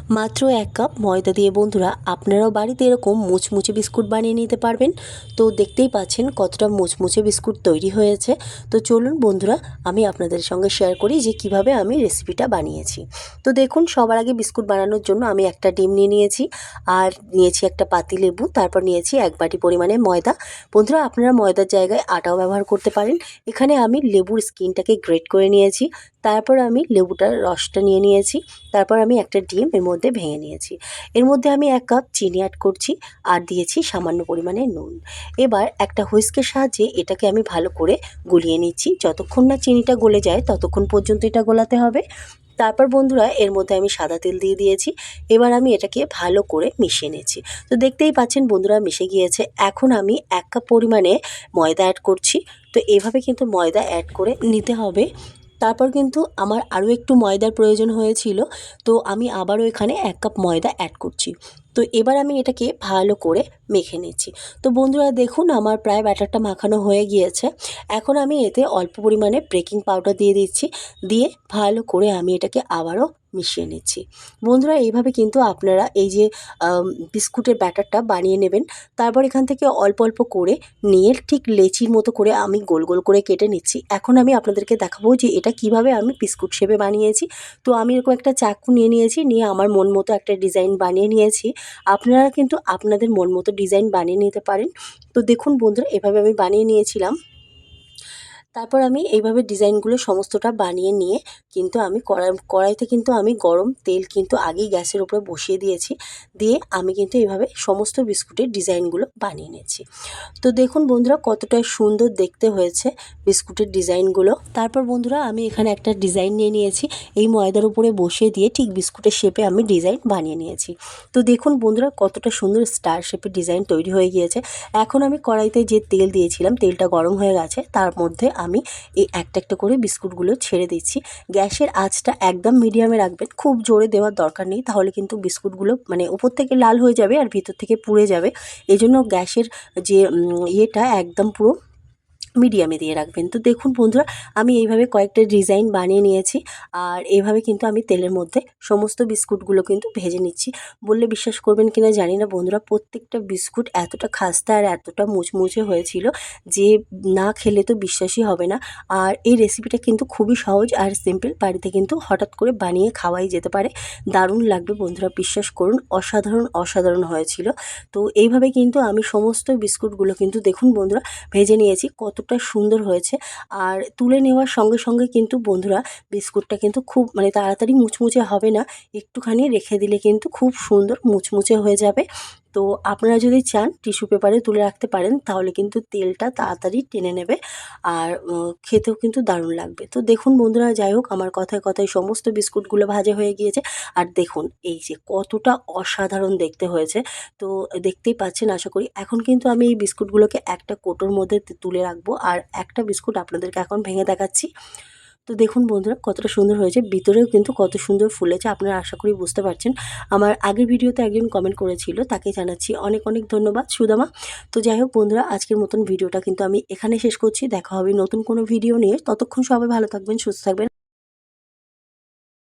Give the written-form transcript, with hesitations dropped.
মাত্র 1 কাপ ময়দা দিয়ে বন্ধুরা আপনারাও বাড়িতে এরকম মুচমুচে বিস্কুট বানিয়ে নিতে পারবেন। তো দেখতেই পাচ্ছেন কতটা মুচমুচে বিস্কুট তৈরি হয়েছে। তো চলুন বন্ধুরা আমি আপনাদের সঙ্গে শেয়ার করি যে কিভাবে আমি রেসিপিটা বানিয়েছি। তো দেখুন সবার আগে বিস্কুট বানানোর জন্য আমি একটা ডিম নিয়ে নিয়েছি, আর নিয়েছি একটা পাতিলেবু, তারপর নিয়েছি 1 বাটি পরিমাণে ময়দা। বন্ধুরা আপনারা ময়দার জায়গায় আটাও ব্যবহার করতে পারেন। এখানে আমি লেবুর স্কিনটাকে গ্রেট করে নিয়েছি, তারপর আমি লেবুটার রসটা নিয়ে নিয়েছি, তারপর আমি একটা ডিম এর মধ্যে ভেঙে নিয়েছি। এর মধ্যে আমি 1 কাপ চিনি অ্যাড করছি আর দিয়েছি সামান্য পরিমাণে নুন। এবার একটা হুইস্কের সাহায্যে এটাকে আমি ভালো করে গুলিয়ে নিচ্ছি। যতক্ষণ না চিনিটা গলে যায় ততক্ষণ পর্যন্ত এটা গোলাতে হবে। তারপর বন্ধুরা এর মধ্যে আমি সাদা তেল দিয়ে দিয়েছি। এবার আমি এটাকে ভালো করে মিশিয়ে নিচ্ছি। তো দেখতেই পাচ্ছেন বন্ধুরা মিশে গিয়েছে। এখন আমি 1 কাপ পরিমাণে ময়দা অ্যাড করছি। তো এভাবে কিন্তু ময়দা অ্যাড করে নিতে হবে। তারপর কিন্তু আমার আরও একটু ময়দার প্রয়োজন হয়েছিল, তো আমি আবারও এখানে 1 কাপ ময়দা অ্যাড করছি। তো এবার আমি এটাকে ভালো করে মেখে নিচ্ছি। তো বন্ধুরা দেখুন আমার প্রায় ব্যাটারটা মাখানো হয়ে গিয়েছে। এখন আমি এতে অল্প পরিমাণে বেকিং পাউডার দিয়ে দিচ্ছি, দিয়ে ভালো করে আমি এটাকে আবারও মিশিয়ে নিচ্ছি। বন্ধুরা এইভাবে কিন্তু আপনারা এই যে বিস্কুটের ব্যাটারটা বানিয়ে নেবেন। তারপর এখান থেকে অল্প অল্প করে নিয়ে ঠিক লেচির মতো করে আমি গোল গোল করে কেটে নিচ্ছি। এখন আমি আপনাদেরকে দেখাবো যে এটা কিভাবে আমি বিস্কুট শেপে বানিয়েছি। তো আমি এরকম একটা চাকু নিয়ে নিয়েছি, নিয়ে আমার মন মতো একটা ডিজাইন বানিয়ে নিয়েছি। আপনারা কিন্তু আপনাদের মন মতো ডিজাইন বানিয়ে নিতে পারেন। তো দেখুন বন্ধুরা এভাবে আমি বানিয়ে নিয়েছিলাম। তারপর আমি এইভাবে ডিজাইনগুলো সমস্তটা বানিয়ে নিয়ে কিন্তু আমি কড়াইতে কিন্তু আমি গরম তেল কিন্তু আগেই গ্যাসের উপরে বসিয়ে দিয়েছি। দিয়ে আমি কিন্তু এইভাবে সমস্ত বিস্কুটের ডিজাইনগুলো বানিয়ে নিয়েছি। তো দেখুন বন্ধুরা কতটা সুন্দর দেখতে হয়েছে বিস্কুটের ডিজাইনগুলো। তারপর বন্ধুরা আমি এখানে একটা ডিজাইন নিয়ে নিয়েছি, এই ময়দার উপরে বসিয়ে দিয়ে ঠিক বিস্কুটের শেপে আমি ডিজাইন বানিয়ে নিয়েছি। তো দেখুন বন্ধুরা কতটা সুন্দর স্টার শেপের ডিজাইন তৈরি হয়ে গিয়েছে। এখন আমি কড়াইতে যে তেল দিয়েছিলাম তেলটা গরম হয়ে গেছে, তার মধ্যে আমি এই একটা একটা করে বিস্কুটগুলো ছেড়ে দিচ্ছি। গ্যাসের আঁচটা একদম মিডিয়ামে রাখবেন, খুব জোরে দেওয়ার দরকার নেই, তাহলে কিন্তু বিস্কুটগুলো মানে উপর থেকে লাল হয়ে যাবে আর ভিতর থেকে পুড়ে যাবে। এজন্য গ্যাসের যে ইয়েটা একদম পুরো মিডিয়ামে দিয়ে রাখবেন। তো দেখুন বন্ধুরা আমি এইভাবে কয়েকটা ডিজাইন বানিয়ে নিয়েছি, আর এইভাবে কিন্তু আমি তেলের মধ্যে সমস্ত বিস্কুটগুলো কিন্তু ভেজে নিচ্ছি। বললে বিশ্বাস করবেন কিনা জানি না বন্ধুরা, প্রত্যেকটা বিস্কুট এতটা খাস্তা আর এতটা মুচমুচে হয়েছিল যে না খেলে তো বিশ্বাসই হবে না। আর এই রেসিপিটা কিন্তু খুবই সহজ আর সিম্পল, বাড়িতে কিন্তু হঠাৎ করে বানিয়ে খাওয়াই যেতে পারে। দারুণ লাগবে বন্ধুরা, বিশ্বাস করুন অসাধারণ অসাধারণ হয়েছিল। তো এইভাবে কিন্তু আমি সমস্ত বিস্কুটগুলো কিন্তু দেখুন বন্ধুরা ভেজে নিয়েছি, কতটা সুন্দর হয়েছে। আর তুলে নেওয়ার সঙ্গে সঙ্গে কিন্তু বন্ধুরা বিস্কুটটা কিন্তু খুব মানে তাড়াতাড়ি মুচমুচে হবে না, একটুখানি রেখে দিলে কিন্তু খুব সুন্দর মুচমুচে হয়ে যাবে। তো আপনারা যদি চান টিস্যু পেপারে তুলে রাখতে পারেন, তাহলে কিন্তু তেলটা তাড়াতাড়ি টেনে নেবে আর খেতেও কিন্তু দারুণ লাগবে। তো দেখুন বন্ধুরা যাই হোক আমার কথায় কথায় সমস্ত বিস্কুটগুলো ভাজা হয়ে গিয়েছে। আর দেখুন এই যে কতটা অসাধারণ দেখতে হয়েছে। তো দেখতেই পাচ্ছেন আশা করি। এখন কিন্তু আমি এই বিস্কুটগুলোকে একটা কৌটোর মধ্যে তুলে রাখবো, আর একটা বিস্কুট আপনাদেরকে এখন ভেঙে দেখাচ্ছি। তো দেখুন বন্ধুরা কতটা সুন্দর হয়েছে, ভিতরেও কিন্তু কত সুন্দর ফুলেছে, আপনারা আশা করি বুঝতে পারছেন। আমার আগের ভিডিওতে একজন কমেন্ট করেছিল, তাকে জানাচ্ছি অনেক অনেক ধন্যবাদ সুদামা। তো যাই হোক বন্ধুরা আজকের মতন ভিডিওটা কিন্তু আমি এখানে শেষ করছি। দেখা হবে নতুন কোনো ভিডিও নিয়ে, ততক্ষণ সবাই ভালো থাকবেন, সুস্থ থাকবেন।